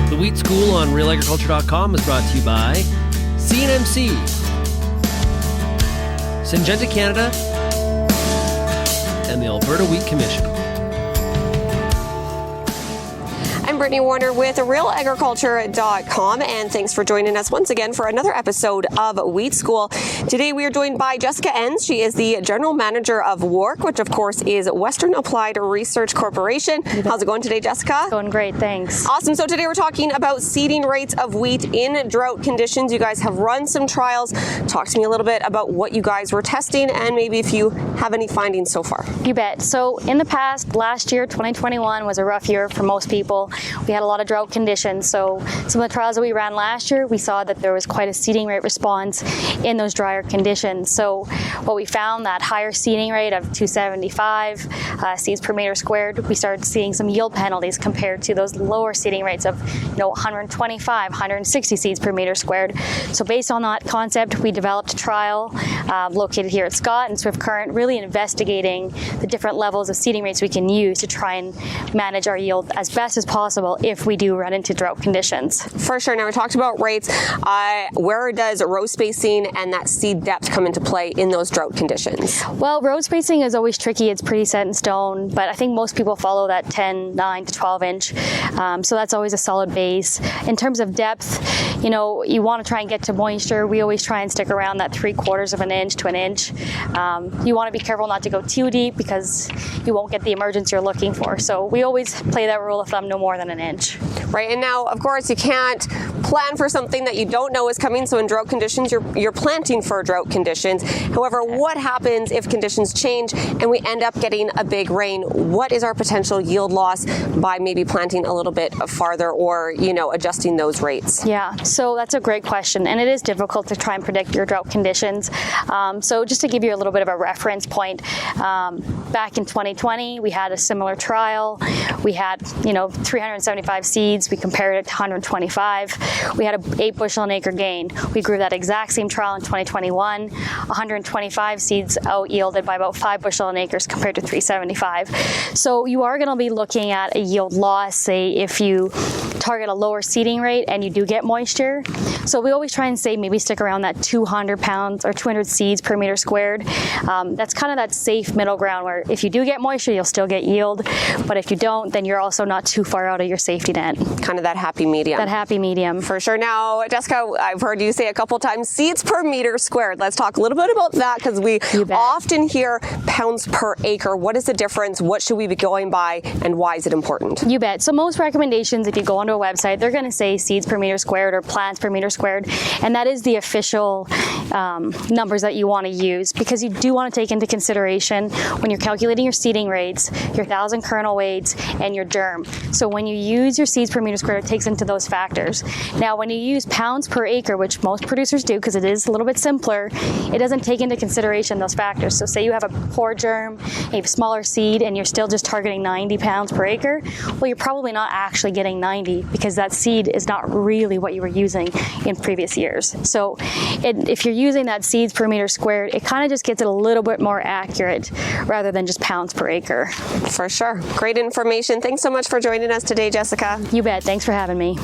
The Wheat School on RealAgriculture.com is brought to you by CNMC, Syngenta Canada, and the Alberta Wheat Commission. I'm Brittany Warner with RealAgriculture.com, and thanks for joining us once again for another episode of Wheat School. Today we are joined by Jessica Enns. She is the General Manager of WARC, which of course is Western Applied Research Corporation. How's it going today, Jessica? Going great, thanks. Awesome. So today we're talking about seeding rates of wheat in drought conditions. You guys have run some trials. Talk to me a little bit about what you guys were testing and maybe if you have any findings so far. You bet. So in the past, last year, 2021 was a rough year for most people. We had a lot of drought conditions. So some of the trials that we ran last year, we saw that there was quite a seeding rate response in those drier conditions. So what we found, that higher seeding rate of 275 seeds per meter squared, we started seeing some yield penalties compared to those lower seeding rates of 125, 160 seeds per meter squared. So based on that concept, we developed a trial located here at Scott and Swift Current, really investigating the different levels of seeding rates we can use to try and manage our yield as best as possible if we do run into drought conditions. For sure. Now we talked about rates. Where does row spacing and that seed depth come into play in those drought conditions? Well, row spacing is always tricky. It's pretty set in stone, but I think most people follow that 10, 9 to 12 inch. So that's always a solid base. In terms of depth, you want to try and get to moisture. We always try and stick around that 3/4 of an inch to an inch. You want to be careful not to go too deep because you won't get the emergence you're looking for. So we always play that rule of thumb, no more than an inch. Right, and now, of course, you can't plan for something that you don't know is coming. So in drought conditions, you're planting for drought conditions. However, what happens if conditions change and we end up getting a big rain? What is our potential yield loss by maybe planting a little bit farther or, adjusting those rates? Yeah, so that's a great question, and it is difficult to try and predict your drought conditions. So just to give you a little bit of a reference point, back in 2020, we had a similar trial. We had, 375 seeds. We compared it to 125. We had an 8 bushel an acre gain. We grew that exact same trial in 2021. 125 seeds out yielded by about 5 bushel an acre compared to 375. So you are going to be looking at a yield loss, say if you target a lower seeding rate and you do get moisture. So we always try and say maybe stick around that 200 pounds or 200 seeds per meter squared. That's kind of that safe middle ground where if you do get moisture, you'll still get yield. But if you don't, then you're also not too far out of your safety net. Kind of that happy medium. That happy medium. For sure. Now, Jessica, I've heard you say a couple times seeds per meter squared. Let's talk a little bit about that because we often hear pounds per acre. What is the difference? What should we be going by and why is it important? You bet. So most recommendations, if you go onto a website, they're going to say seeds per meter squared or plants per meter squared. And that is the official numbers that you want to use because you do want to take into consideration when you're calculating your seeding rates, your 1,000 kernel weights, and your germ. So when you use your seeds per meter squared, it takes into those factors. Now, when you use pounds per acre, which most producers do because it is a little bit simpler, it doesn't take into consideration those factors. So say you have a poor germ, you have a smaller seed, and you're still just targeting 90 pounds per acre, well, you're probably not actually getting 90 because that seed is not really what you were using in previous years. So if you're using that seeds per meter squared, it kind of just gets it a little bit more accurate rather than just pounds per acre. For sure. Great information. Thanks so much for joining us today, Jessica. You bet. Thanks for having me.